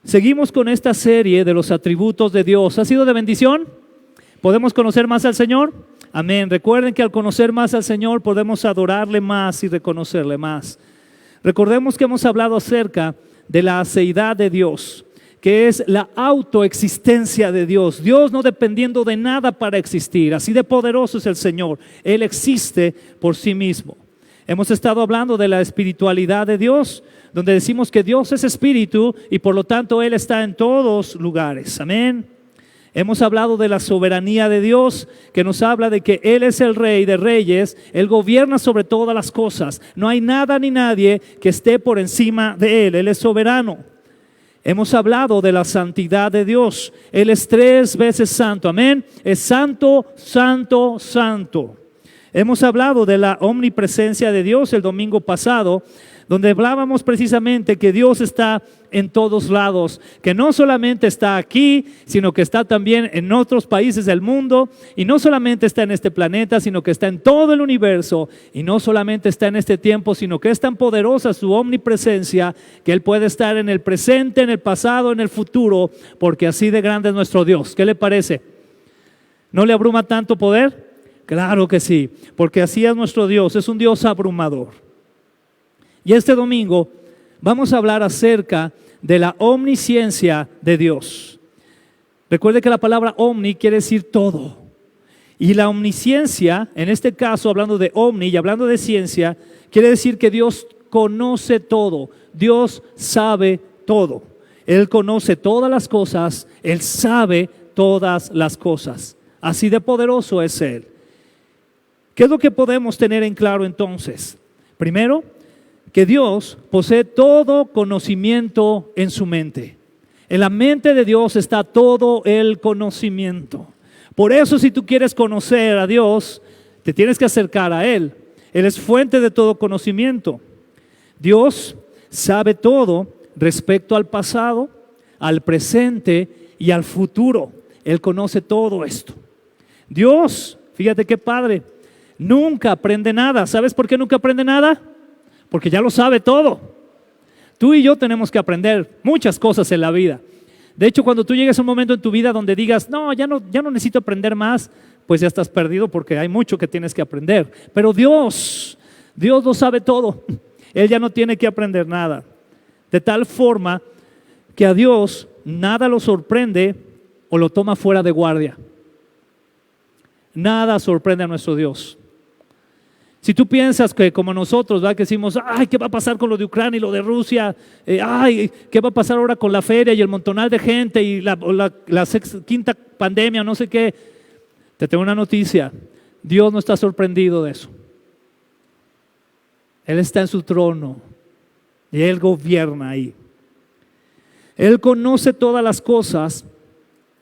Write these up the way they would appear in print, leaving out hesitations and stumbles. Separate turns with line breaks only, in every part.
Seguimos con esta serie de los atributos de Dios. ¿Ha sido de bendición? ¿Podemos conocer más al Señor? Amén. Recuerden que al conocer más al Señor podemos adorarle más y reconocerle más. Recordemos que hemos hablado acerca de la aceidad de Dios, que es la autoexistencia de Dios. Dios no dependiendo de nada para existir. Así de poderoso es el Señor. Él existe por sí mismo. Hemos estado hablando de la espiritualidad de Dios, donde decimos que Dios es espíritu y por lo tanto Él está en todos lugares. Amén. Hemos hablado de la soberanía de Dios, que nos habla de que Él es el Rey de reyes, Él gobierna sobre todas las cosas. No hay nada ni nadie que esté por encima de Él, Él es soberano. Hemos hablado de la santidad de Dios, Él es 3 veces santo, amén. Es santo, santo, santo. Hemos hablado de la omnipresencia de Dios el domingo pasado, donde hablábamos precisamente que Dios está en todos lados, que no solamente está aquí, sino que está también en otros países del mundo, y no solamente está en este planeta, sino que está en todo el universo, y no solamente está en este tiempo, sino que es tan poderosa su omnipresencia, que Él puede estar en el presente, en el pasado, en el futuro, porque así de grande es nuestro Dios. ¿Qué le parece? ¿No le abruma tanto poder? Claro que sí, porque así es nuestro Dios, es un Dios abrumador. Y este domingo vamos a hablar acerca de la omnisciencia de Dios. Recuerde que la palabra omni quiere decir todo. Y la omnisciencia, en este caso hablando de omni y hablando de ciencia, quiere decir que Dios conoce todo. Dios sabe todo. Él conoce todas las cosas, Él sabe todas las cosas. Así de poderoso es Él. ¿Qué es lo que podemos tener en claro entonces? Primero, que Dios posee todo conocimiento en su mente. En la mente de Dios está todo el conocimiento. Por eso, si tú quieres conocer a Dios, te tienes que acercar a Él. Él es fuente de todo conocimiento. Dios sabe todo respecto al pasado, al presente y al futuro. Él conoce todo esto. Dios, fíjate qué padre, nunca aprende nada. ¿Sabes por qué nunca aprende nada? Porque ya lo sabe todo. Tú y yo tenemos que aprender muchas cosas en la vida. De hecho, cuando tú llegues a un momento en tu vida donde digas, no, ya no necesito aprender más, pues ya estás perdido porque hay mucho que tienes que aprender. Pero Dios lo sabe todo. Él ya no tiene que aprender nada. De tal forma que a Dios nada lo sorprende o lo toma fuera de guardia. Nada sorprende a nuestro Dios. Si tú piensas que como nosotros, ¿verdad? Que decimos, ay, ¿qué va a pasar con lo de Ucrania y lo de Rusia? Ay, ¿qué va a pasar ahora con la feria y el montonal de gente y la quinta pandemia, no sé qué? Te tengo una noticia, Dios no está sorprendido de eso. Él está en su trono y Él gobierna ahí. Él conoce todas las cosas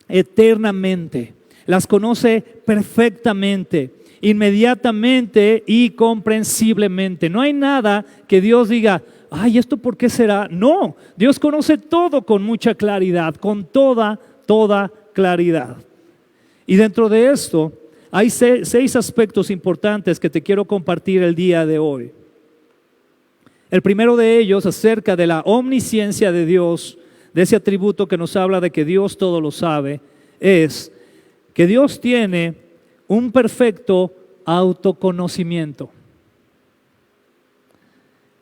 eternamente, las conoce perfectamente, inmediatamente y comprensiblemente. No hay nada que Dios diga, ay, ¿esto por qué será? No, Dios conoce todo con mucha claridad, con toda claridad. Y dentro de esto hay 6 aspectos importantes que te quiero compartir el día de hoy. El primero de ellos acerca de la omnisciencia de Dios, de ese atributo que nos habla de que Dios todo lo sabe, es que Dios tiene un perfecto autoconocimiento.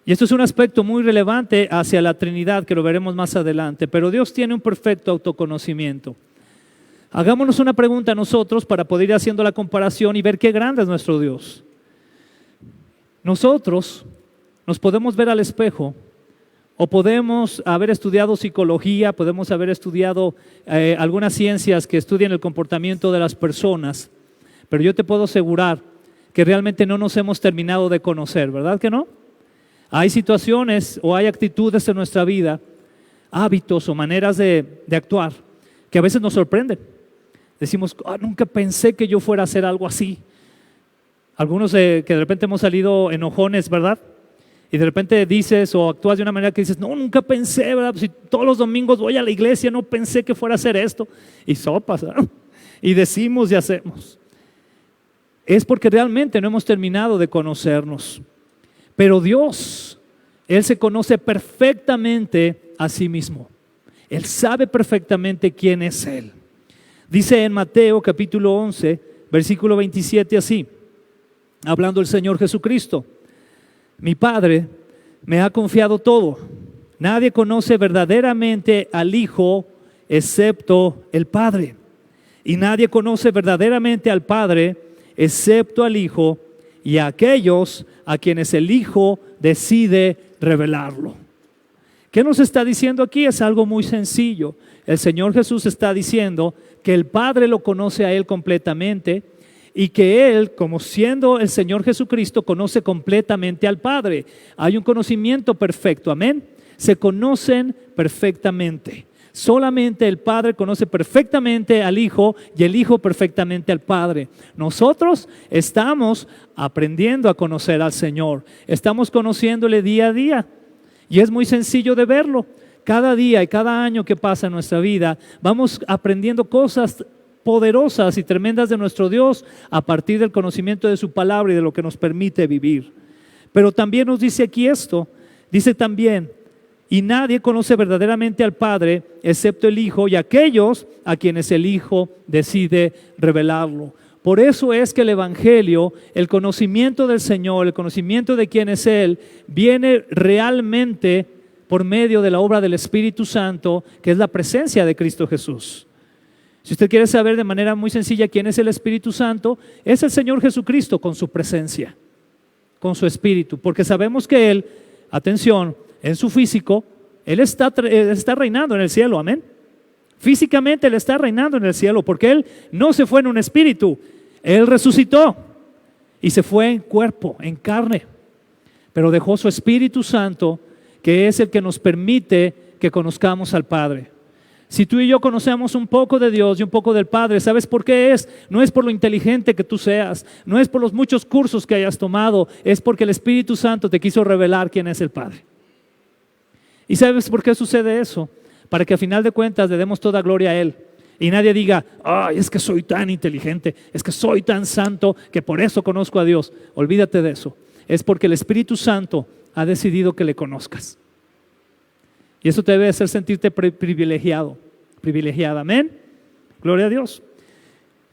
Y esto es un aspecto muy relevante hacia la Trinidad, que lo veremos más adelante, pero Dios tiene un perfecto autoconocimiento. Hagámonos una pregunta nosotros para poder ir haciendo la comparación y ver qué grande es nuestro Dios. Nosotros nos podemos ver al espejo, o podemos haber estudiado psicología, podemos haber estudiado algunas ciencias que estudian el comportamiento de las personas, pero yo te puedo asegurar que realmente no nos hemos terminado de conocer, ¿verdad que no? Hay situaciones o hay actitudes en nuestra vida, hábitos o maneras de actuar que a veces nos sorprenden. Decimos, nunca pensé que yo fuera a hacer algo así. Algunos que de repente hemos salido enojones, ¿verdad? Y de repente dices o actúas de una manera que dices, no, nunca pensé, ¿verdad? Si todos los domingos voy a la iglesia, no pensé que fuera a hacer esto. Y sopas, ¿verdad? Y decimos y hacemos. Es porque realmente no hemos terminado de conocernos. Pero Dios, Él se conoce perfectamente a sí mismo. Él sabe perfectamente quién es Él. Dice en Mateo capítulo 11, versículo 27 así, hablando el Señor Jesucristo: mi Padre me ha confiado todo. Nadie conoce verdaderamente al Hijo excepto el Padre. Y nadie conoce verdaderamente al Padre excepto al Hijo y a aquellos a quienes el Hijo decide revelarlo. ¿Qué nos está diciendo aquí? Es algo muy sencillo. El Señor Jesús está diciendo que el Padre lo conoce a Él completamente y que Él, como siendo el Señor Jesucristo, conoce completamente al Padre. Hay un conocimiento perfecto, amén. Se conocen perfectamente. Solamente el Padre conoce perfectamente al Hijo y el Hijo perfectamente al Padre. Nosotros estamos aprendiendo a conocer al Señor. Estamos conociéndole día a día. Y es muy sencillo de verlo. Cada día y cada año que pasa en nuestra vida, vamos aprendiendo cosas poderosas y tremendas de nuestro Dios a partir del conocimiento de su palabra y de lo que nos permite vivir. Pero también nos dice aquí esto, dice también: y nadie conoce verdaderamente al Padre excepto el Hijo y aquellos a quienes el Hijo decide revelarlo. Por eso es que el Evangelio, el conocimiento del Señor, el conocimiento de quién es Él, viene realmente por medio de la obra del Espíritu Santo, que es la presencia de Cristo Jesús. Si usted quiere saber de manera muy sencilla quién es el Espíritu Santo, es el Señor Jesucristo con su presencia, con su Espíritu, porque sabemos que Él, atención, en su físico, Él está reinando en el cielo, amén. Físicamente Él está reinando en el cielo, porque Él no se fue en un espíritu, Él resucitó y se fue en cuerpo, en carne, pero dejó su Espíritu Santo, que es el que nos permite que conozcamos al Padre. Si tú y yo conocemos un poco de Dios y un poco del Padre, ¿sabes por qué es? No es por lo inteligente que tú seas, no es por los muchos cursos que hayas tomado, es porque el Espíritu Santo te quiso revelar quién es el Padre. ¿Y sabes por qué sucede eso? Para que a final de cuentas le demos toda gloria a Él. Y nadie diga: ay, es que soy tan inteligente, es que soy tan santo, que por eso conozco a Dios. Olvídate de eso. Es porque el Espíritu Santo ha decidido que le conozcas. Y eso te debe hacer sentirte privilegiado, privilegiada. Amén. Gloria a Dios.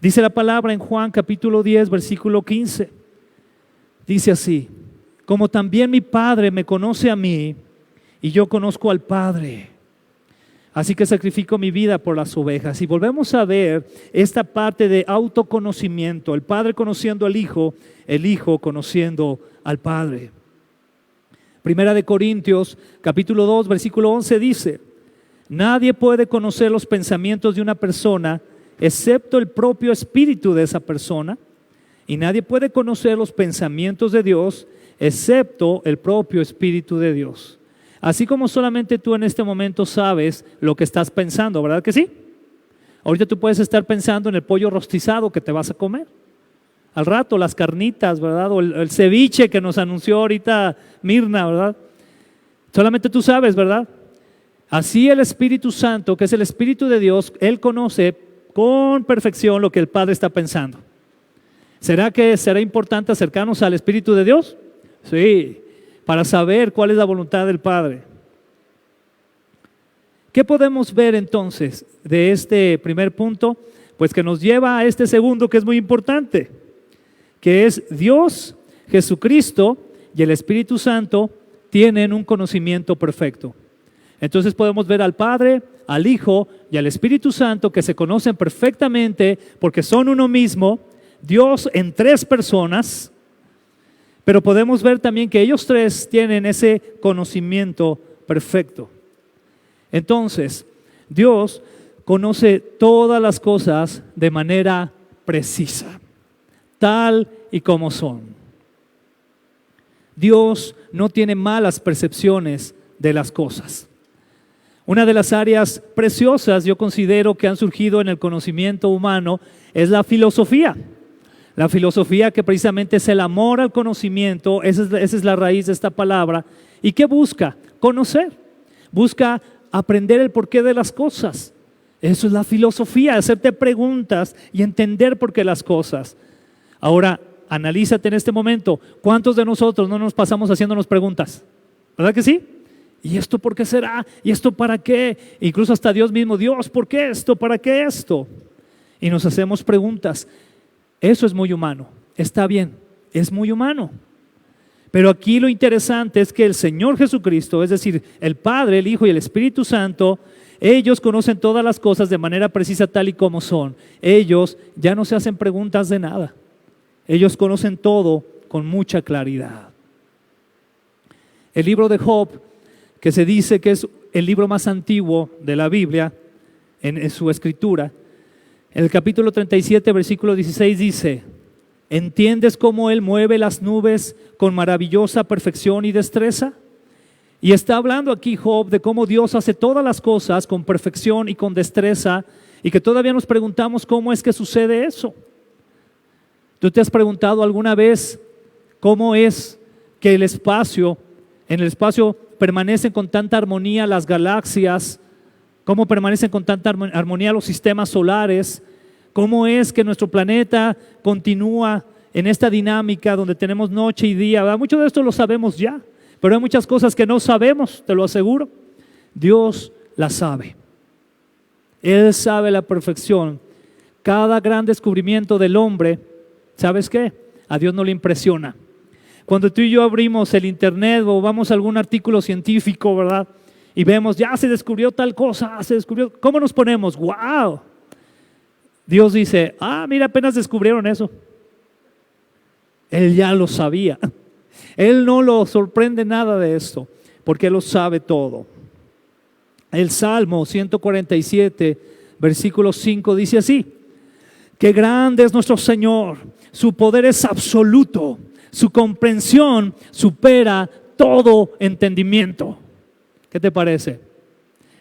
Dice la palabra en Juan capítulo 10, versículo 15. Dice así: como también mi Padre me conoce a mí, y yo conozco al Padre, así que sacrifico mi vida por las ovejas. Y volvemos a ver esta parte de autoconocimiento, el Padre conociendo al Hijo, el Hijo conociendo al Padre. Primera de Corintios capítulo 2 versículo 11 dice: nadie puede conocer los pensamientos de una persona excepto el propio espíritu de esa persona, y nadie puede conocer los pensamientos de Dios excepto el propio espíritu de Dios. Así como solamente tú en este momento sabes lo que estás pensando, ¿verdad que sí? Ahorita tú puedes estar pensando en el pollo rostizado que te vas a comer. Al rato las carnitas, ¿verdad? O el ceviche que nos anunció ahorita Mirna, ¿verdad? Solamente tú sabes, ¿verdad? Así el Espíritu Santo, que es el Espíritu de Dios, Él conoce con perfección lo que el Padre está pensando. ¿Será que será importante acercarnos al Espíritu de Dios? Sí, para saber cuál es la voluntad del Padre. ¿Qué podemos ver entonces de este primer punto? Pues que nos lleva a este segundo, que es muy importante, que es Dios, Jesucristo y el Espíritu Santo tienen un conocimiento perfecto. Entonces podemos ver al Padre, al Hijo y al Espíritu Santo, que se conocen perfectamente porque son uno mismo, Dios en tres personas. Pero podemos ver también que ellos tres tienen ese conocimiento perfecto. Entonces, Dios conoce todas las cosas de manera precisa, tal y como son. Dios no tiene malas percepciones de las cosas. Una de las áreas preciosas, yo considero, que han surgido en el conocimiento humano es la filosofía. La filosofía, que precisamente es el amor al conocimiento, esa es la raíz de esta palabra. ¿Y qué busca? Conocer. Busca aprender el porqué de las cosas. Eso es la filosofía, hacerte preguntas y entender por qué las cosas. Ahora, analízate en este momento. ¿Cuántos de nosotros no nos pasamos haciéndonos preguntas? ¿Verdad que sí? ¿Y esto por qué será? ¿Y esto para qué? Incluso hasta Dios mismo, Dios, ¿por qué esto? ¿Para qué esto? Y nos hacemos preguntas. Eso es muy humano, está bien, es muy humano. Pero aquí lo interesante es que el Señor Jesucristo, es decir, el Padre, el Hijo y el Espíritu Santo, ellos conocen todas las cosas de manera precisa tal y como son. Ellos ya no se hacen preguntas de nada. Ellos conocen todo con mucha claridad. El libro de Job, que se dice que es el libro más antiguo de la Biblia en su escritura, en el capítulo 37, versículo 16 dice: ¿entiendes cómo Él mueve las nubes con maravillosa perfección y destreza? Y está hablando aquí Job de cómo Dios hace todas las cosas con perfección y con destreza, y que todavía nos preguntamos cómo es que sucede eso. ¿Tú te has preguntado alguna vez cómo es que en el espacio permanecen con tanta armonía las galaxias? ¿Cómo permanecen con tanta armonía los sistemas solares? ¿Cómo es que nuestro planeta continúa en esta dinámica donde tenemos noche y día? ¿Verdad? Mucho de esto lo sabemos ya, pero hay muchas cosas que no sabemos, te lo aseguro. Dios las sabe. Él sabe la perfección. Cada gran descubrimiento del hombre, ¿sabes qué? A Dios no le impresiona. Cuando tú y yo abrimos el internet o vamos a algún artículo científico, ¿verdad? Y vemos, ya se descubrió tal cosa, se descubrió. ¿Cómo nos ponemos? ¡Wow! Dios dice, mira, apenas descubrieron eso. Él ya lo sabía. Él no lo sorprende nada de esto, porque Él lo sabe todo. El Salmo 147, versículo 5 dice así: qué grande es nuestro Señor, su poder es absoluto, su comprensión supera todo entendimiento. ¿Qué te parece?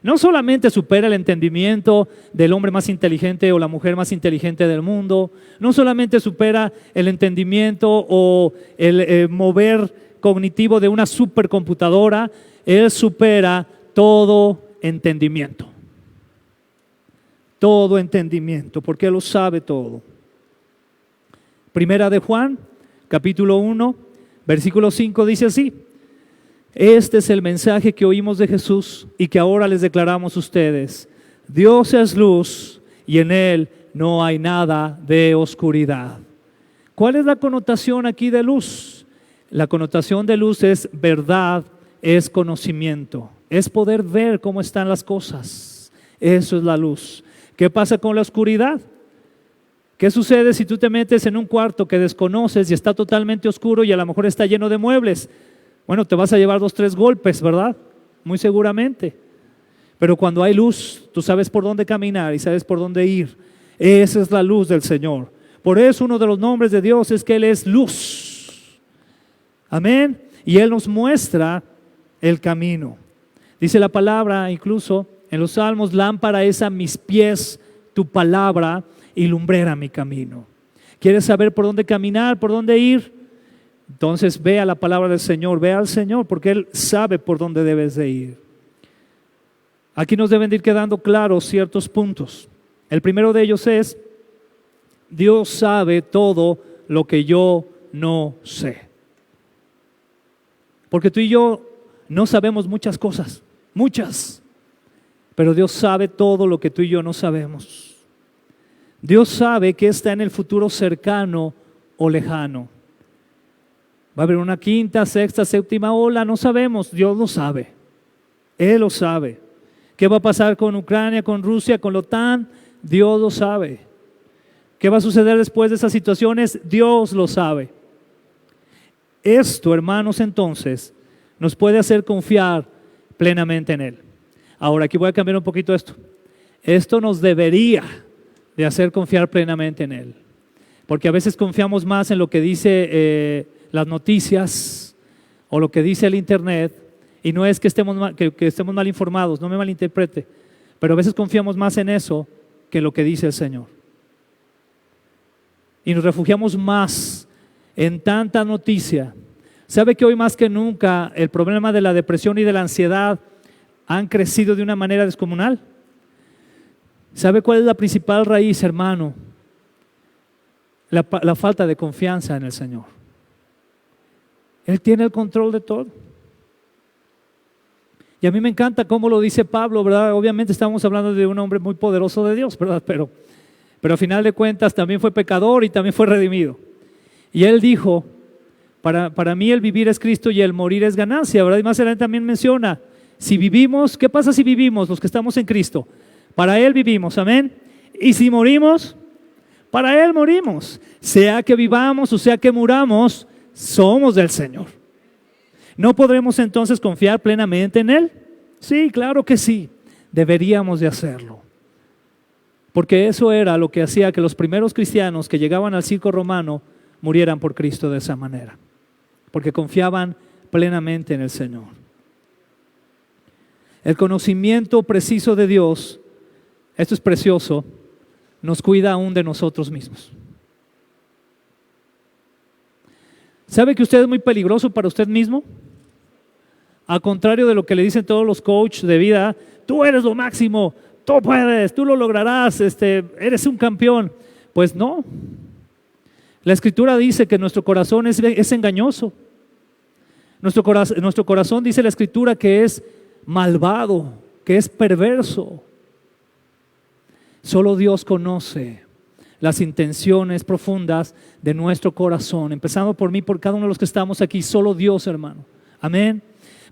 No solamente supera el entendimiento del hombre más inteligente o la mujer más inteligente del mundo, no solamente supera el entendimiento o el mover cognitivo de una supercomputadora, Él supera todo entendimiento. Todo entendimiento, porque Él lo sabe todo. Primera de Juan, capítulo 1, versículo 5 dice así: este es el mensaje que oímos de Jesús y que ahora les declaramos a ustedes. Dios es luz y en Él no hay nada de oscuridad. ¿Cuál es la connotación aquí de luz? La connotación de luz es verdad, es conocimiento, es poder ver cómo están las cosas. Eso es la luz. ¿Qué pasa con la oscuridad? ¿Qué sucede si tú te metes en un cuarto que desconoces y está totalmente oscuro y a lo mejor está lleno de muebles? Bueno, te vas a llevar 2, 3 golpes, ¿verdad? Muy seguramente. Pero cuando hay luz, tú sabes por dónde caminar y sabes por dónde ir. Esa es la luz del Señor. Por eso uno de los nombres de Dios es que Él es luz. Amén. Y Él nos muestra el camino. Dice la palabra incluso en los Salmos: lámpara es a mis pies tu palabra y lumbrera mi camino. ¿Quieres saber por dónde caminar, por dónde ir? Entonces ve a la palabra del Señor, ve al Señor, porque Él sabe por dónde debes de ir. Aquí nos deben de ir quedando claros ciertos puntos. El primero de ellos es: Dios sabe todo lo que yo no sé. Porque tú y yo no sabemos muchas cosas, muchas, pero Dios sabe todo lo que tú y yo no sabemos. Dios sabe qué está en el futuro cercano o lejano. Va a haber una quinta, sexta, séptima ola, no sabemos, Dios lo sabe. Él lo sabe. ¿Qué va a pasar con Ucrania, con Rusia, con la OTAN? Dios lo sabe. ¿Qué va a suceder después de esas situaciones? Dios lo sabe. Esto, hermanos, entonces, nos puede hacer confiar plenamente en Él. Ahora, aquí voy a cambiar un poquito esto. Esto nos debería de hacer confiar plenamente en Él. Porque a veces confiamos más en lo que dice las noticias o lo que dice el internet, y no es que estemos mal informados, no me malinterprete, pero a veces confiamos más en eso que en lo que dice el Señor. Y nos refugiamos más en tanta noticia. ¿Sabe que hoy más que nunca el problema de la depresión y de la ansiedad han crecido de una manera descomunal? ¿Sabe cuál es la principal raíz, hermano? La falta de confianza en el Señor. Él tiene el control de todo. Y a mí me encanta cómo lo dice Pablo, ¿verdad? Obviamente estamos hablando de un hombre muy poderoso de Dios, ¿verdad? Pero a final de cuentas también fue pecador y también fue redimido. Y él dijo, para mí el vivir es Cristo y el morir es ganancia, ¿verdad? Y más adelante también menciona, si vivimos, ¿qué pasa si vivimos los que estamos en Cristo? Para Él vivimos, amén. Y si morimos, para Él morimos. Sea que vivamos o sea que muramos, somos del Señor. ¿No podremos entonces confiar plenamente en Él? Sí, claro que sí, deberíamos de hacerlo. Porque eso era lo que hacía que los primeros cristianos que llegaban al circo romano murieran por Cristo de esa manera. Porque confiaban plenamente en el Señor. El conocimiento preciso de Dios, esto es precioso, nos cuida aún de nosotros mismos. ¿Sabe que usted es muy peligroso para usted mismo? Al contrario de lo que le dicen todos los coaches de vida, tú eres lo máximo, tú puedes, tú lo lograrás, eres un campeón. Pues no. La Escritura dice que nuestro corazón es engañoso. Nuestro corazón, dice la Escritura, que es malvado, que es perverso. Solo Dios conoce las intenciones profundas de nuestro corazón, empezando por mí, por cada uno de los que estamos aquí. Solo Dios, hermano. Amén.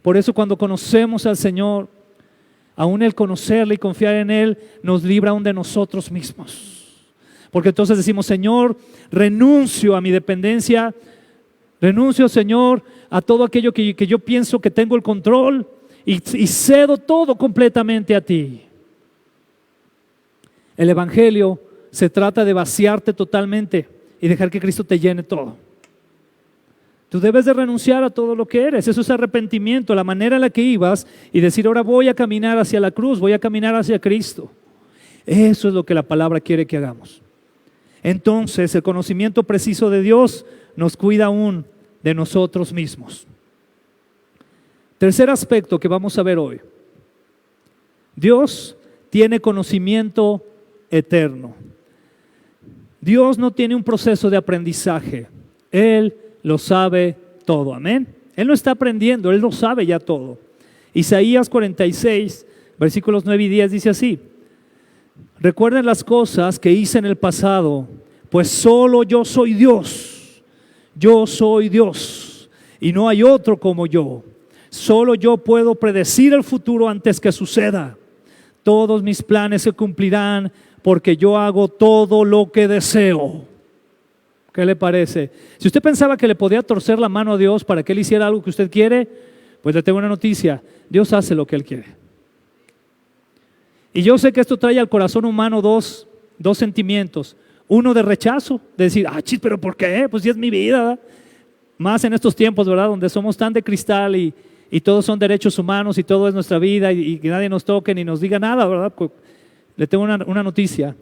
Por eso cuando conocemos al Señor, aún el conocerle y confiar en Él nos libra aún de nosotros mismos. Porque entonces decimos, Señor, renuncio a mi dependencia, renuncio, Señor, a todo aquello que yo pienso que tengo el control y cedo todo completamente a ti. El Evangelio se trata de vaciarte totalmente y dejar que Cristo te llene todo. Tú debes de renunciar a todo lo que eres. Eso es arrepentimiento, la manera en la que ibas y decir, ahora voy a caminar hacia la cruz, voy a caminar hacia Cristo. Eso es lo que la palabra quiere que hagamos. Entonces, el conocimiento preciso de Dios nos cuida aún de nosotros mismos. Tercer aspecto que vamos a ver hoy. Dios tiene conocimiento eterno. Dios no tiene un proceso de aprendizaje. Él lo sabe todo, amén. Él no está aprendiendo, Él lo sabe ya todo. Isaías 46, versículos 9 y 10 dice así: recuerden las cosas que hice en el pasado, pues solo yo soy Dios. Yo soy Dios y no hay otro como yo. Solo yo puedo predecir el futuro antes que suceda. Todos mis planes se cumplirán porque yo hago todo lo que deseo. ¿Qué le parece? Si usted pensaba que le podía torcer la mano a Dios para que Él hiciera algo que usted quiere, pues le tengo una noticia: Dios hace lo que Él quiere. Y yo sé que esto trae al corazón humano dos sentimientos. Uno de rechazo, de decir, chis, pero ¿por qué? Pues ya es mi vida, ¿verdad? Más en estos tiempos, ¿verdad? Donde somos tan de cristal y todos son derechos humanos y todo es nuestra vida y que nadie nos toque ni nos diga nada, ¿verdad? Le tengo una noticia: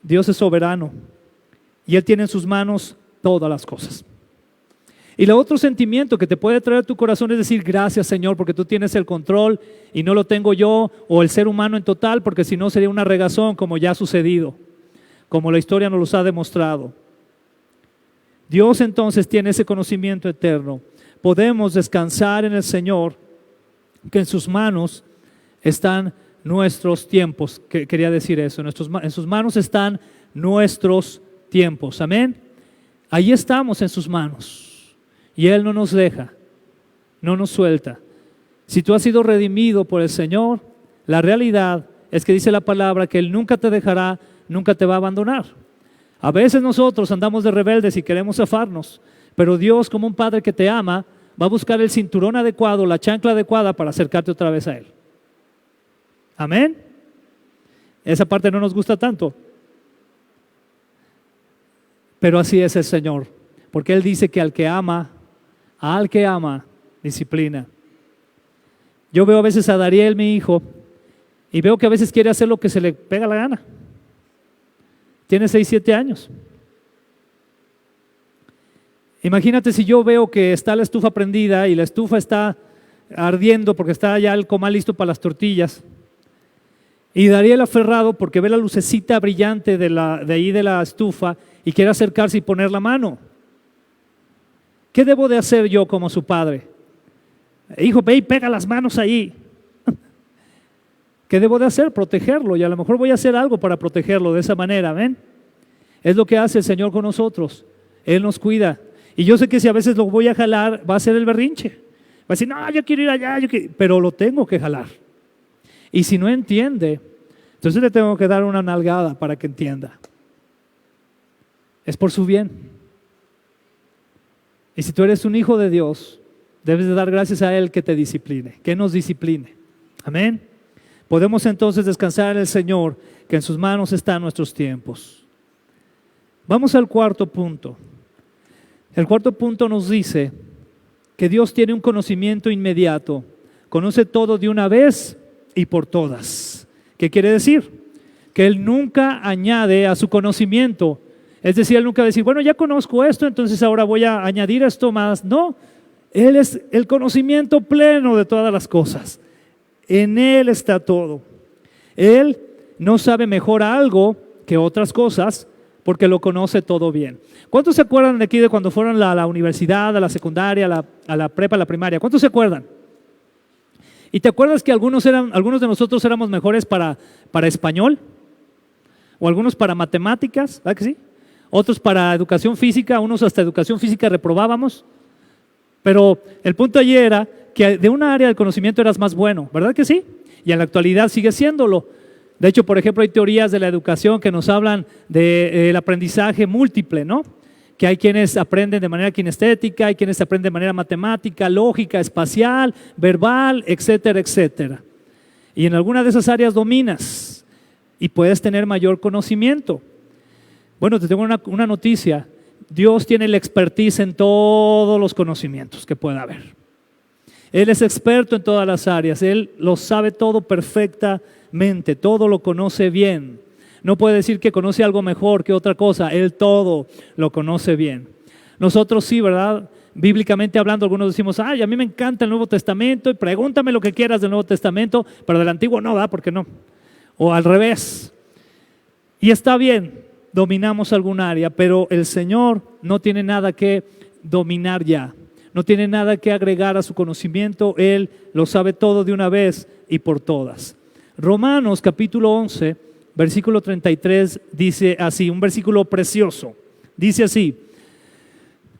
Dios es soberano y Él tiene en sus manos todas las cosas. Y el otro sentimiento que te puede traer a tu corazón es decir, gracias Señor, porque tú tienes el control y no lo tengo yo o el ser humano en total, porque si no sería una regazón como ya ha sucedido, como la historia nos los ha demostrado. Dios entonces tiene ese conocimiento eterno. Podemos descansar en el Señor, que en sus manos están nuestros tiempos. Quería decir eso, en sus manos están nuestros tiempos, amén. Ahí estamos en sus manos y Él no nos deja, no nos suelta. Si tú has sido redimido por el Señor, la realidad es que dice la palabra que Él nunca te dejará, nunca te va a abandonar. A veces nosotros andamos de rebeldes y queremos zafarnos, pero Dios, como un padre que te ama, va a buscar el cinturón adecuado, la chancla adecuada para acercarte otra vez a Él. Amén. Esa parte no nos gusta tanto, pero así es el Señor, porque Él dice que al que ama, disciplina. Yo veo a veces a Dariel, mi hijo, y veo que a veces quiere hacer lo que se le pega la gana. Tiene 6, 7 años. Imagínate si yo veo que está la estufa prendida y la estufa está ardiendo porque está ya el comal listo para las tortillas. Y Dariel aferrado porque ve la lucecita brillante de ahí de la estufa y quiere acercarse y poner la mano. ¿Qué debo de hacer yo como su padre? Hijo, ve y pega las manos ahí. ¿Qué debo de hacer? Protegerlo, y a lo mejor voy a hacer algo para protegerlo de esa manera, ¿ven? Es lo que hace el Señor con nosotros. Él nos cuida. Y yo sé que si a veces lo voy a jalar, va a ser el berrinche. Va a decir, no, yo quiero ir allá, pero lo tengo que jalar. Y si no entiende, entonces le tengo que dar una nalgada para que entienda. Es por su bien. Y si tú eres un hijo de Dios, debes de dar gracias a Él que te discipline, que nos discipline. Amén. Podemos entonces descansar en el Señor, que en sus manos están nuestros tiempos. Vamos al cuarto punto. El cuarto punto nos dice que Dios tiene un conocimiento inmediato, conoce todo de una vez y por todas. ¿Qué quiere decir? Que Él nunca añade a su conocimiento. Es decir, Él nunca va a decir, bueno, ya conozco esto, entonces ahora voy a añadir esto más. No, Él es el conocimiento pleno de todas las cosas. En Él está todo. Él no sabe mejor algo que otras cosas porque lo conoce todo bien. ¿Cuántos se acuerdan de aquí de cuando fueron a la universidad, a la secundaria, a la prepa, a la primaria? ¿Cuántos se acuerdan? ¿Y te acuerdas que algunos de nosotros éramos mejores para español? ¿O algunos para matemáticas? ¿Verdad que sí? Otros para educación física, unos hasta educación física reprobábamos. Pero el punto allí era que de una área del conocimiento eras más bueno, ¿verdad que sí? Y en la actualidad sigue siéndolo. De hecho, por ejemplo, hay teorías de la educación que nos hablan del aprendizaje múltiple, ¿no? Que hay quienes aprenden de manera kinestética, hay quienes aprenden de manera matemática, lógica, espacial, verbal, etcétera, etcétera. Y en alguna de esas áreas dominas y puedes tener mayor conocimiento. Bueno, te tengo una noticia. Dios tiene la expertise en todos los conocimientos que pueda haber. Él es experto en todas las áreas. Él lo sabe todo perfectamente, todo lo conoce bien. No puede decir que conoce algo mejor que otra cosa. Él todo lo conoce bien. Nosotros sí, ¿verdad? Bíblicamente hablando, algunos decimos, ay, a mí me encanta el Nuevo Testamento y pregúntame lo que quieras del Nuevo Testamento, pero del Antiguo no, ¿verdad? ¿Por qué no? O al revés. Y está bien, dominamos algún área, pero el Señor no tiene nada que dominar ya. No tiene nada que agregar a su conocimiento. Él lo sabe todo de una vez y por todas. Romanos capítulo 11, versículo 33 dice así, un versículo precioso. Dice así,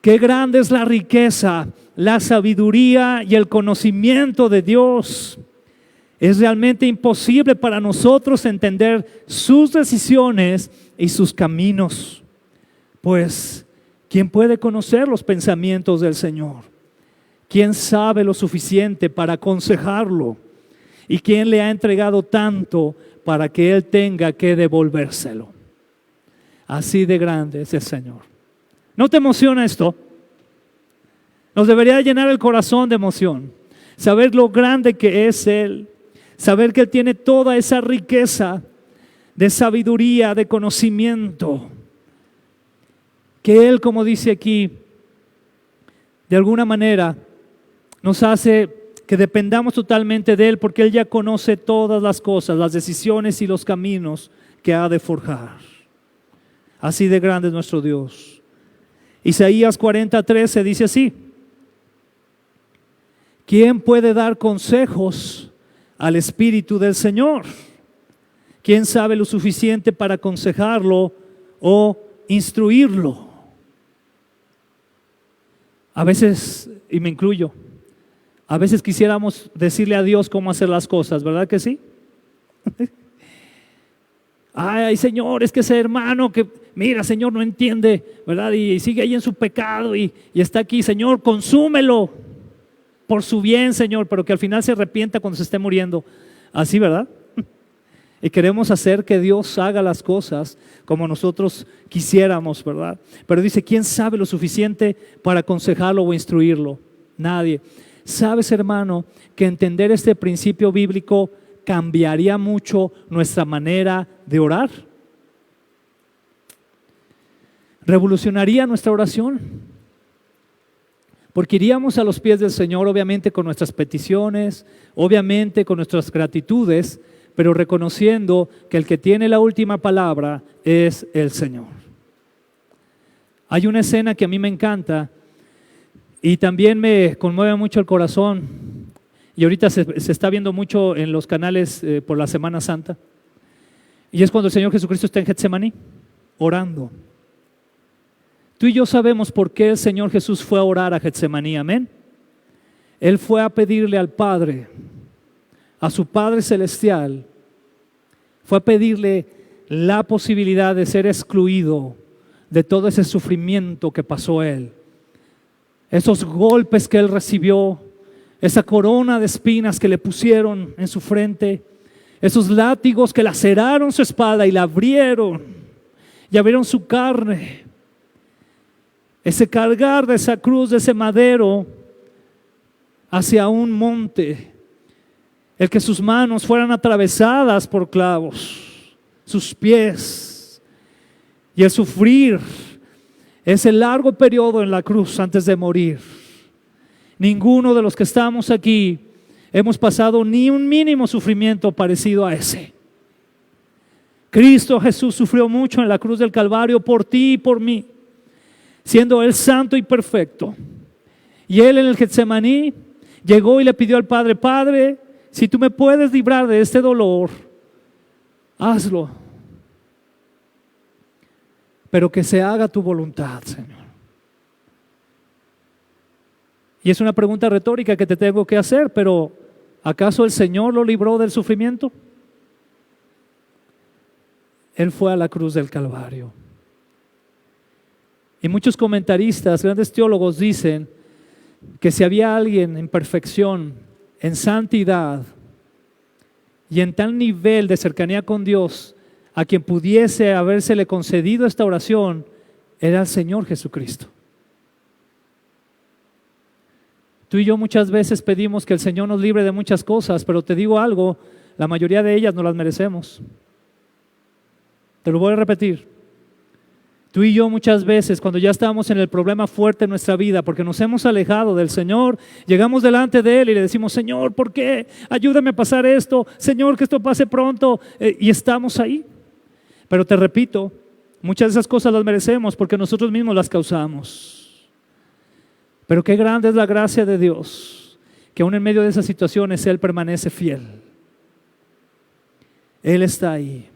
qué grande es la riqueza, la sabiduría y el conocimiento de Dios. Es realmente imposible para nosotros entender sus decisiones y sus caminos. Pues, ¿quién puede conocer los pensamientos del Señor? ¿Quién sabe lo suficiente para aconsejarlo? ¿Y quién le ha entregado tanto para que Él tenga que devolvérselo? Así de grande es el Señor. ¿No te emociona esto? Nos debería llenar el corazón de emoción. Saber lo grande que es Él. Saber que Él tiene toda esa riqueza de sabiduría, de conocimiento. Que Él, como dice aquí, de alguna manera nos hace que dependamos totalmente de Él, porque Él ya conoce todas las cosas, las decisiones y los caminos que ha de forjar. Así de grande es nuestro Dios. Isaías 40:13 dice así: ¿quién puede dar consejos al Espíritu del Señor? ¿Quién sabe lo suficiente para aconsejarlo o instruirlo? A veces, y me incluyo, a veces quisiéramos decirle a Dios cómo hacer las cosas, ¿verdad que sí? Ay, Señor, es que ese hermano que, mira, Señor, no entiende, ¿verdad? Y sigue ahí en su pecado y está aquí, Señor, consúmelo por su bien, Señor, pero que al final se arrepienta cuando se esté muriendo. Así, ¿verdad? Y queremos hacer que Dios haga las cosas como nosotros quisiéramos, ¿verdad? Pero dice, ¿quién sabe lo suficiente para aconsejarlo o instruirlo? Nadie. ¿Sabes, hermano, que entender este principio bíblico cambiaría mucho nuestra manera de orar? Revolucionaría nuestra oración. Porque iríamos a los pies del Señor, obviamente con nuestras peticiones, obviamente con nuestras gratitudes, pero reconociendo que el que tiene la última palabra es el Señor. Hay una escena que a mí me encanta y también me conmueve mucho el corazón, y ahorita se está viendo mucho en los canales por la Semana Santa, y es cuando el Señor Jesucristo está en Getsemaní orando. Tú y yo sabemos por qué el Señor Jesús fue a orar a Getsemaní, amén. Él fue a pedirle al Padre, a su Padre Celestial, fue a pedirle la posibilidad de ser excluido de todo ese sufrimiento que pasó él, esos golpes que él recibió, esa corona de espinas que le pusieron en su frente, esos látigos que laceraron su espalda y la abrieron y abrieron su carne, ese cargar de esa cruz, de ese madero hacia un monte, el que sus manos fueran atravesadas por clavos, sus pies, y el sufrir ese largo periodo en la cruz antes de morir. Ninguno de los que estamos aquí hemos pasado ni un mínimo sufrimiento parecido a ese. Cristo Jesús sufrió mucho en la cruz del Calvario por ti y por mí, siendo Él santo y perfecto. Y Él en el Getsemaní llegó y le pidió al Padre: Padre, si tú me puedes librar de este dolor, hazlo, pero que se haga tu voluntad, Señor. Y es una pregunta retórica que te tengo que hacer, pero ¿acaso el Señor lo libró del sufrimiento? Él fue a la cruz del Calvario. Y muchos comentaristas, grandes teólogos dicen que si había alguien en perfección, en santidad y en tal nivel de cercanía con Dios a quien pudiese habérsele concedido esta oración, era el Señor Jesucristo. Tú y yo muchas veces pedimos que el Señor nos libre de muchas cosas, pero te digo algo, la mayoría de ellas no las merecemos. Te lo voy a repetir. Tú y yo muchas veces, cuando ya estamos en el problema fuerte en nuestra vida, porque nos hemos alejado del Señor, llegamos delante de Él y le decimos: Señor, ¿por qué? Ayúdame a pasar esto, Señor, que esto pase pronto, y estamos ahí. Pero te repito, muchas de esas cosas las merecemos porque nosotros mismos las causamos. Pero qué grande es la gracia de Dios, que aún en medio de esas situaciones Él permanece fiel. Él está ahí.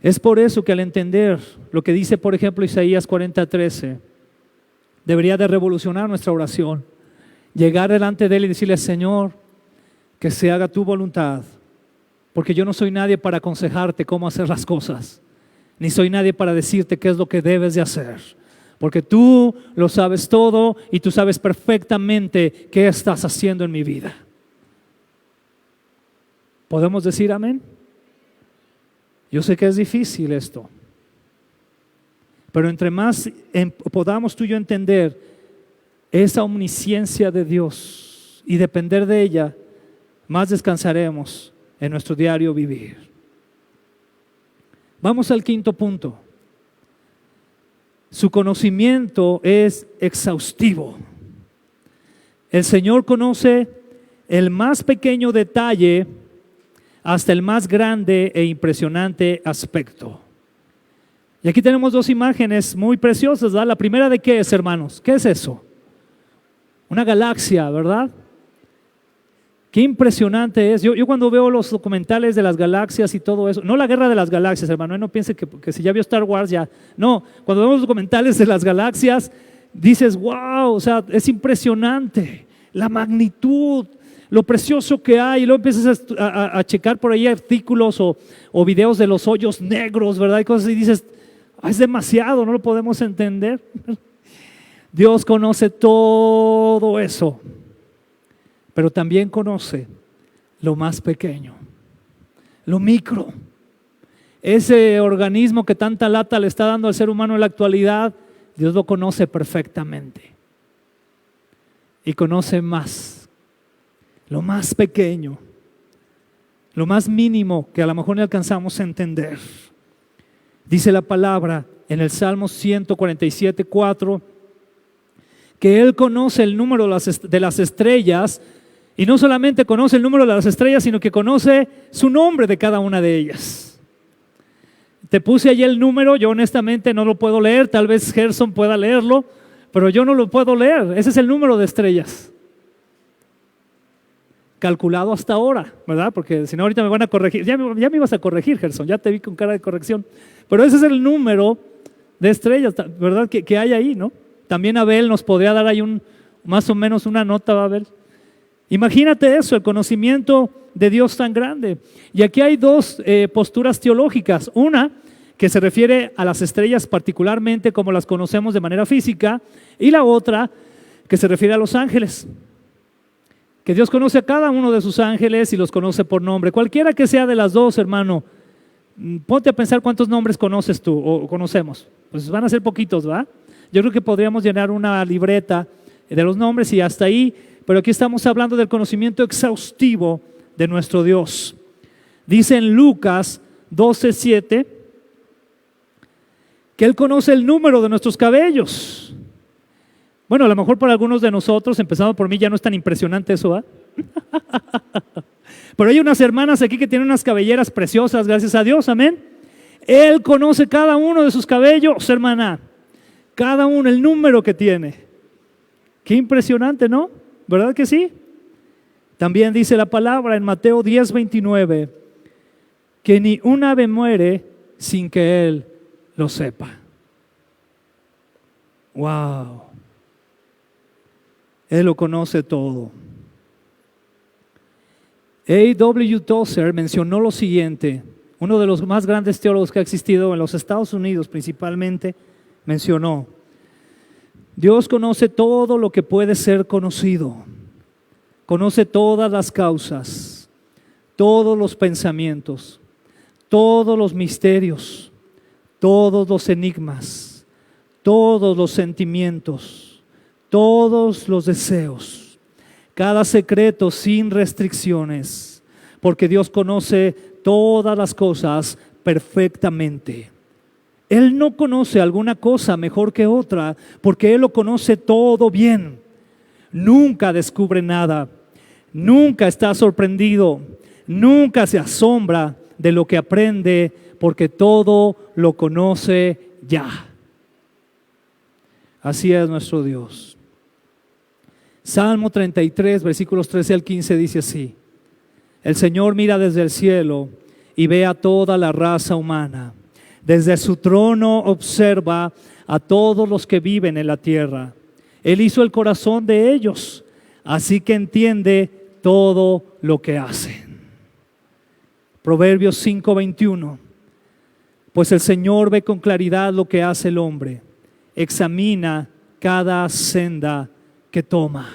Es por eso que al entender lo que dice, por ejemplo, Isaías 40:13, debería de revolucionar nuestra oración. Llegar delante de Él y decirle: Señor, que se haga tu voluntad, porque yo no soy nadie para aconsejarte cómo hacer las cosas, ni soy nadie para decirte qué es lo que debes de hacer, porque tú lo sabes todo y tú sabes perfectamente qué estás haciendo en mi vida. ¿Podemos decir amén? Yo sé que es difícil esto, pero entre más podamos tú y yo entender esa omnisciencia de Dios y depender de ella, más descansaremos en nuestro diario vivir. Vamos al quinto punto. Su conocimiento es exhaustivo. El Señor conoce el más pequeño detalle hasta el más grande e impresionante aspecto. Y aquí tenemos dos imágenes muy preciosas, ¿verdad? La primera, ¿de qué es, hermanos? ¿Qué es eso? Una galaxia, ¿verdad? Qué impresionante es. Yo cuando veo los documentales de las galaxias y todo eso, no la guerra de las galaxias, hermano, no piense que si ya vio Star Wars ya, no, cuando vemos los documentales de las galaxias, dices: wow, o sea, es impresionante la magnitud, lo precioso que hay. Y luego empiezas a checar por ahí artículos o videos de los hoyos negros, ¿verdad? Y cosas, y dices: es demasiado, no lo podemos entender. Dios conoce todo eso, pero también conoce lo más pequeño, lo micro. Ese organismo que tanta lata le está dando al ser humano en la actualidad, Dios lo conoce perfectamente. Y conoce más, lo más pequeño, lo más mínimo que a lo mejor no alcanzamos a entender. Dice la palabra en el Salmo 147:4 que Él conoce el número de las estrellas, y no solamente conoce el número de las estrellas, sino que conoce su nombre de cada una de ellas. Te puse allí el número, yo honestamente no lo puedo leer, tal vez Gerson pueda leerlo, pero yo no lo puedo leer. Ese es el número de estrellas. calculado hasta ahora, ¿verdad? Porque si no ahorita me van a corregir. Ya me ibas a corregir, Gerson, ya te vi con cara de corrección. Pero ese es el número de estrellas, ¿verdad? Que hay ahí, ¿no? También Abel nos podría dar ahí más o menos una nota, Abel. Imagínate eso, el conocimiento de Dios tan grande. Y aquí hay dos posturas teológicas. Una que se refiere a las estrellas particularmente como las conocemos de manera física, y la otra que se refiere a los ángeles. Que Dios conoce a cada uno de sus ángeles y los conoce por nombre. Cualquiera que sea de las dos, hermano, ponte a pensar cuántos nombres conoces tú o conocemos. Pues van a ser poquitos, ¿va? Yo creo que podríamos llenar una libreta de los nombres y hasta ahí, pero aquí estamos hablando del conocimiento exhaustivo de nuestro Dios. Dice en Lucas 12:7 que Él conoce el número de nuestros cabellos. Bueno, a lo mejor para algunos de nosotros, empezando por mí, ya no es tan impresionante eso, ¿eh? Pero hay unas hermanas aquí que tienen unas cabelleras preciosas, gracias a Dios, amén. Él conoce cada uno de sus cabellos, hermana. Cada uno, el número que tiene. Qué impresionante, ¿no? ¿Verdad que sí? También dice la palabra en Mateo 10:29 que ni un ave muere sin que Él lo sepa. Wow. Él lo conoce todo. A.W. Tozer mencionó lo siguiente, uno de los más grandes teólogos que ha existido en los Estados Unidos principalmente, mencionó: Dios conoce todo lo que puede ser conocido, conoce todas las causas, todos los pensamientos, todos los misterios, todos los enigmas, todos los sentimientos, todos los deseos, cada secreto sin restricciones, porque Dios conoce todas las cosas perfectamente. Él no conoce alguna cosa mejor que otra, porque Él lo conoce todo bien. Nunca descubre nada, nunca está sorprendido, nunca se asombra de lo que aprende, porque todo lo conoce ya. Así es nuestro Dios. Salmo 33, versículos 13 al 15 dice así: el Señor mira desde el cielo y ve a toda la raza humana. Desde su trono observa a todos los que viven en la tierra. Él hizo el corazón de ellos, así que entiende todo lo que hacen. Proverbios 5:21. Pues el Señor ve con claridad lo que hace el hombre, examina cada senda que toma.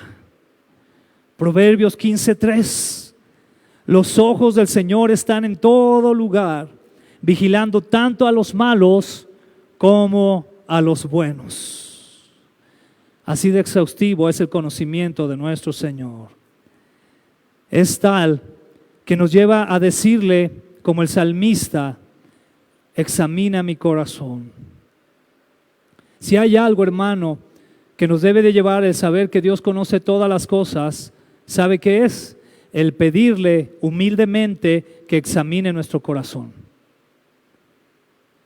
Proverbios 15:3. Los ojos del Señor están en todo lugar, vigilando tanto a los malos como a los buenos. Así de exhaustivo es el conocimiento de nuestro Señor. Es tal que nos lleva a decirle, como el salmista: examina mi corazón. Si hay algo, hermano, que nos debe de llevar el saber que Dios conoce todas las cosas, ¿sabe qué es? El pedirle humildemente que examine nuestro corazón.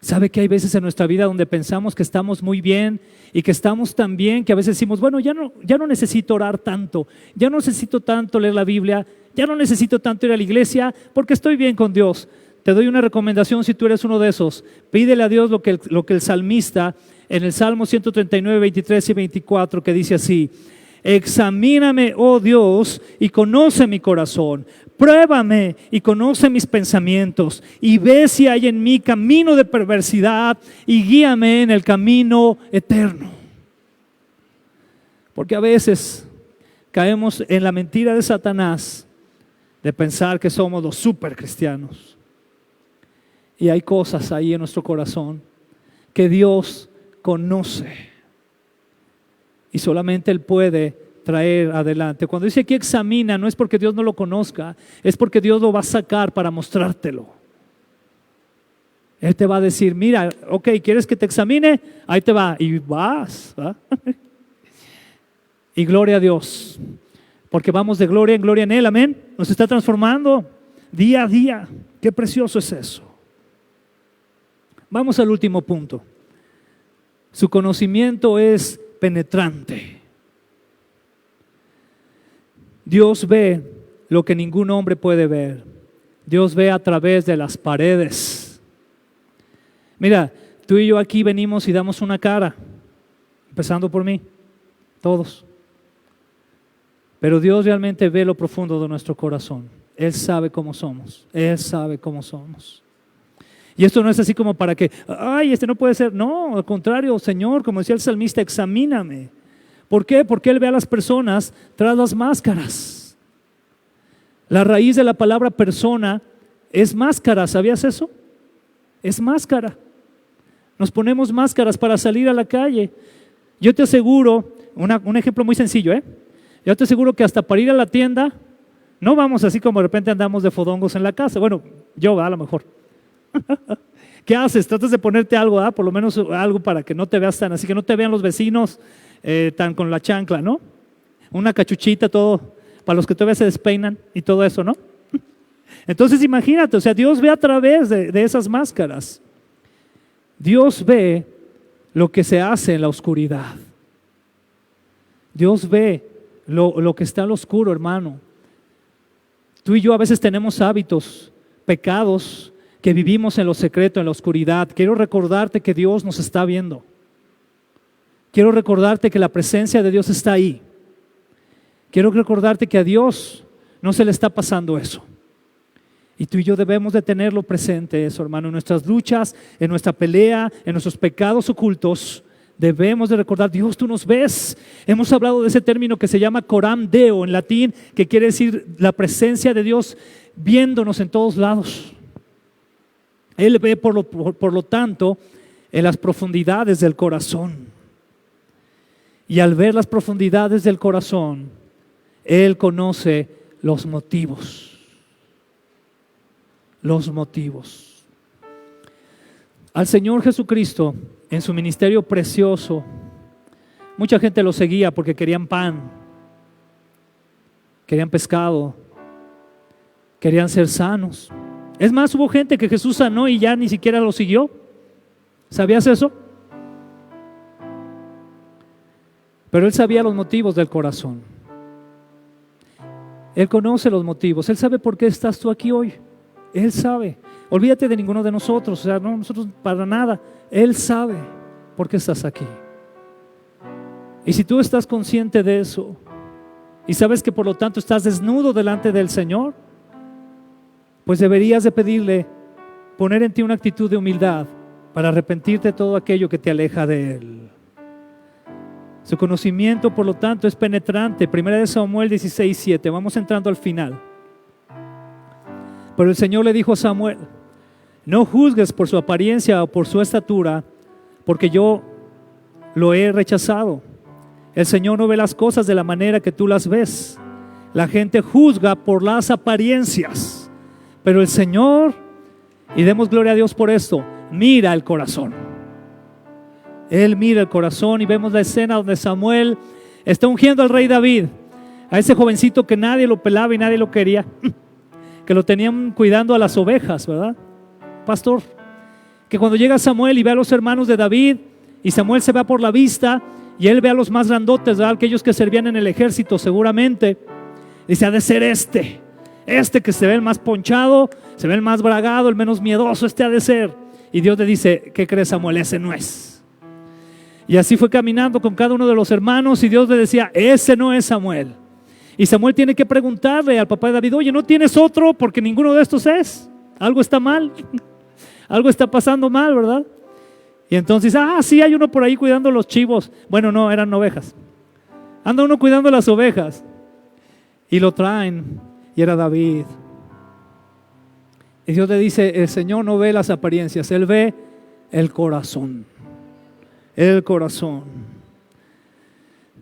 ¿Sabe que hay veces en nuestra vida donde pensamos que estamos muy bien y que estamos tan bien que a veces decimos, bueno, ya no necesito orar tanto, ya no necesito tanto leer la Biblia, ya no necesito tanto ir a la iglesia porque estoy bien con Dios? Te doy una recomendación si tú eres uno de esos. Pídele a Dios lo que el salmista en el Salmo 139, 23 y 24, que dice así: examíname, oh Dios, y conoce mi corazón. Pruébame y conoce mis pensamientos, y ve si hay en mí camino de perversidad, y guíame en el camino eterno. Porque a veces caemos en la mentira de Satanás de pensar que somos los super cristianos. Y hay cosas ahí en nuestro corazón que Dios conoce y solamente Él puede traer adelante. Cuando dice aquí examina, no es porque Dios no lo conozca, es porque Dios lo va a sacar para mostrártelo. Él te va a decir, mira, ok, ¿quieres que te examine? Ahí te va, y vas, ¿va? Y gloria a Dios, porque vamos de gloria en gloria en Él, amén. Nos está transformando día a día. Qué precioso es eso. Vamos al último punto. Su conocimiento es penetrante. Dios ve lo que ningún hombre puede ver. Dios ve a través de las paredes. Mira, tú y yo aquí venimos y damos una cara, empezando por mí, todos. Pero Dios realmente ve lo profundo de nuestro corazón. Él sabe cómo somos. Él sabe cómo somos. Y esto no es así como para que, ay, este no puede ser. No, al contrario, Señor, como decía el salmista, examíname. ¿Por qué? Porque Él ve a las personas tras las máscaras. La raíz de la palabra persona es máscara, ¿sabías eso? Es máscara. Nos ponemos máscaras para salir a la calle. Yo te aseguro, un ejemplo muy sencillo, yo te aseguro que hasta para ir a la tienda, no vamos así como de repente andamos de fodongos en la casa. Bueno, yo a lo mejor. ¿Qué haces? Tratas de ponerte algo, por lo menos algo para que no te veas tan, así que no te vean los vecinos tan con la chancla, ¿no? Una cachuchita, todo, para los que todavía se despeinan y todo eso, ¿no? Entonces imagínate, o sea, Dios ve a través de esas máscaras. Dios ve lo que se hace en la oscuridad. Dios ve lo que está en lo oscuro, hermano. Tú y yo a veces tenemos hábitos, pecados, que vivimos en lo secreto, en la oscuridad. Quiero recordarte que Dios nos está viendo. Quiero recordarte que la presencia de Dios está ahí. Quiero recordarte que a Dios no se le está pasando eso. Y tú y yo debemos de tenerlo presente eso, hermano, en nuestras luchas, en nuestra pelea, en nuestros pecados ocultos. Debemos de recordar, Dios, tú nos ves. Hemos hablado de ese término que se llama coram deo en latín, que quiere decir la presencia de Dios viéndonos en todos lados. Él ve por lo tanto en las profundidades del corazón. Y al ver las profundidades del corazón, Él conoce los motivos. Los motivos. Al Señor Jesucristo, en su ministerio precioso, mucha gente lo seguía porque querían pan, querían pescado, querían ser sanos. Es más, hubo gente que Jesús sanó y ya ni siquiera lo siguió. ¿Sabías eso? Pero Él sabía los motivos del corazón. Él conoce los motivos. Él sabe por qué estás tú aquí hoy. Él sabe. Olvídate de ninguno de nosotros. O sea, no, nosotros para nada. Él sabe por qué estás aquí. Y si tú estás consciente de eso y sabes que por lo tanto estás desnudo delante del Señor, pues deberías de pedirle poner en ti una actitud de humildad para arrepentirte de todo aquello que te aleja de Él. Su conocimiento, por lo tanto, es penetrante. 1 Samuel 16:7. Vamos entrando al final. Pero el Señor le dijo a Samuel: no juzgues por su apariencia o por su estatura, porque yo lo he rechazado. El Señor no ve las cosas de la manera que tú las ves. La gente juzga por las apariencias, pero el Señor, y demos gloria a Dios por esto, mira el corazón. Él mira el corazón. Y vemos la escena donde Samuel está ungiendo al rey David, a ese jovencito que nadie lo pelaba y nadie lo quería, que lo tenían cuidando a las ovejas, ¿verdad? Pastor, que cuando llega Samuel y ve a los hermanos de David, y Samuel se va por la vista y él ve a los más grandotes, ¿verdad? Aquellos que servían en el ejército seguramente, dice: ha de ser este que se ve el más ponchado, se ve el más bragado, el menos miedoso, este ha de ser. Y Dios le dice: ¿qué crees, Samuel? Ese no es. Y así fue caminando con cada uno de los hermanos, y Dios le decía: ese no es Samuel. Y Samuel tiene que preguntarle al papá de David: oye, ¿no tienes otro? Porque ninguno de estos es. Algo está mal. Algo está pasando mal, ¿verdad? Y entonces, sí, hay uno por ahí cuidando los chivos. Bueno, no, eran ovejas. Anda uno cuidando las ovejas. Y lo traen, y era David. Y Dios le dice: el Señor no ve las apariencias, Él ve el corazón. El corazón.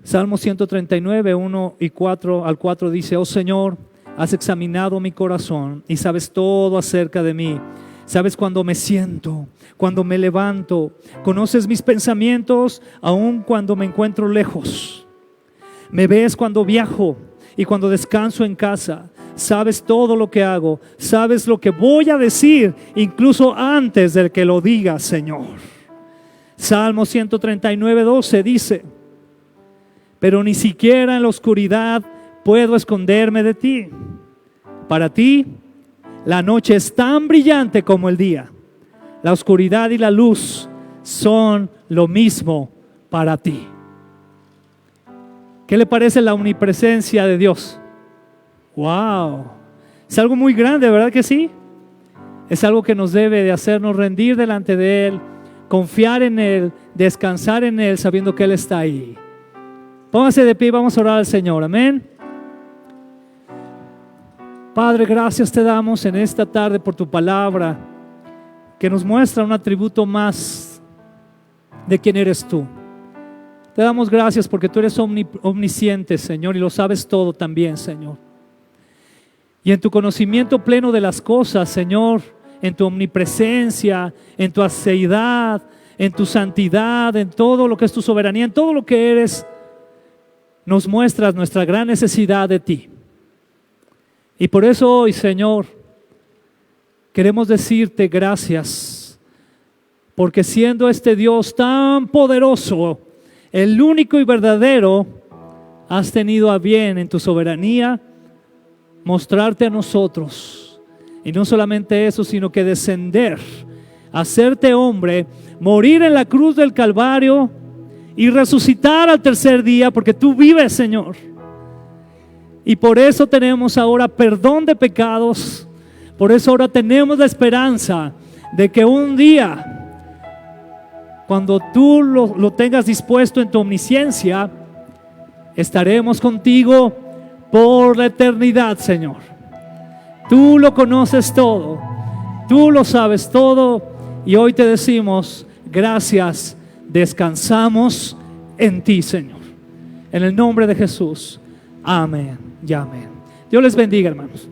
Salmo 139, 1 y 4 al 4 dice: oh Señor, has examinado mi corazón y sabes todo acerca de mí. Sabes cuando me siento, cuando me levanto. Conoces mis pensamientos aun cuando me encuentro lejos. Me ves cuando viajo y cuando descanso en casa. Sabes todo lo que hago. Sabes lo que voy a decir incluso antes de que lo diga, Señor. Salmo 139, 12 dice: pero ni siquiera en la oscuridad puedo esconderme de ti. Para ti, la noche es tan brillante como el día. La oscuridad y la luz son lo mismo para ti. ¿Qué le parece la omnipresencia de Dios? ¡Wow! Es algo muy grande, ¿verdad que sí? Es algo que nos debe de hacernos rendir delante de Él, confiar en Él, descansar en Él, sabiendo que Él está ahí. Póngase de pie y vamos a orar al Señor. Amén. Padre, gracias te damos en esta tarde por tu palabra, que nos muestra un atributo más de quién eres tú. Te damos gracias porque tú eres omnisciente, Señor, y lo sabes todo también, Señor. Y en tu conocimiento pleno de las cosas, Señor, en tu omnipresencia, en tu aceidad, en tu santidad, en todo lo que es tu soberanía, en todo lo que eres, nos muestras nuestra gran necesidad de ti. Y por eso hoy, Señor, queremos decirte gracias, porque siendo este Dios tan poderoso, el único y verdadero, has tenido a bien en tu soberanía mostrarte a nosotros. Y no solamente eso, sino que descender, hacerte hombre, morir en la cruz del Calvario y resucitar al tercer día, porque tú vives, Señor. Y por eso tenemos ahora perdón de pecados. Por eso ahora tenemos la esperanza de que un día, cuando tú lo tengas dispuesto en tu omnisciencia, estaremos contigo por la eternidad, Señor. Tú lo conoces todo, tú lo sabes todo, y hoy te decimos gracias, descansamos en ti, Señor. En el nombre de Jesús, amén y amén. Dios les bendiga, hermanos.